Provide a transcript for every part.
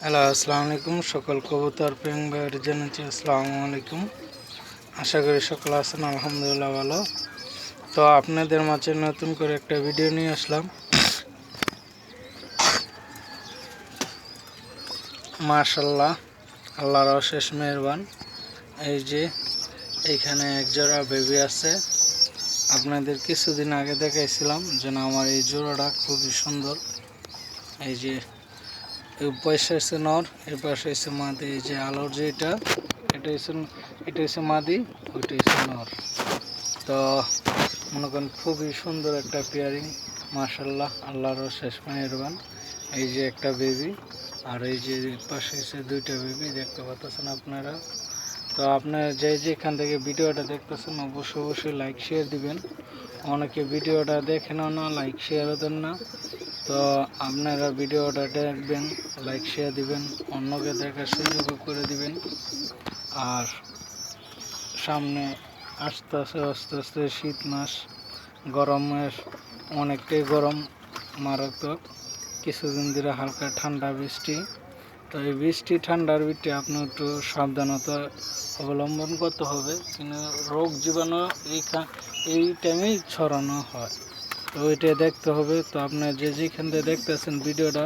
Hello, আসসালামু আলাইকুম। সকল কবুতর প্রেমী ভাইয়ের জানাচ্ছি আসসালামু আলাইকুম। আশা করি সকলে আছেন, আলহামদুলিল্লাহ ভালো। তো আপনাদের মাঝে নতুন করে একটা ভিডিও নিয়ে আসলাম। মাশাআল্লাহ, আল্লাহর অশেষ মেহেরবান। এই যে এইখানে এক জোড়া বেবি আছে। আপনাদের কিছুদিন আগে দেখাইছিলাম যে না, আমার এই জোড়াটা খুবই সুন্দর। এই যে এই পাশে হচ্ছে নর, এই পাশে হচ্ছে মাদি। এই যে আলোর যে এটা হচ্ছে মাদি, ওইটা হচ্ছে নর। তো মনে করেন খুবই সুন্দর একটা পেয়ারিং। মাশাআল্লাহ, আল্লাহরও শেষ মেহেরবান। এই যে একটা বেবি, আর এই যে পাশে এসে দুইটা বেবি দেখতে পাচ্ছেন আপনারা। তো আপনারা যেখান থেকে ভিডিওটা দেখতেছেন অবশ্যই লাইক শেয়ার দিবেন। অনেকে ভিডিওটা দেখেনও না, লাইক শেয়ারও দেন না। তো আপনারা ভিডিওটা দেখবেন, লাইক শেয়ার দিবেন, অন্যকে দেখার সুযোগও করে দিবেন। আর সামনে আস্তে আস্তে শীত মাস, গরমের অনেকটাই গরম, মারাত্মক। কিছুদিন ধরে হালকা ঠান্ডা বৃষ্টি। তো এই বৃষ্টি ঠান্ডার ভিতরে আপনি একটু সাবধানতা অবলম্বন করতে হবে, কিন্তু রোগ জীবাণু এই টাইমেই ছড়ানো হয়। তো ওইটা দেখতে হবে। তো আপনার যেখান থেকে দেখতেছেন ভিডিওটা,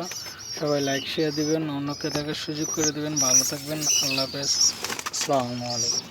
সবাই লাইক শেয়ার দিবেন, অন্যকে দেখার সুযোগ করে দিবেন। ভালো থাকবেন, আল্লাহ হাফেজ, আসসালামু আলাইকুম।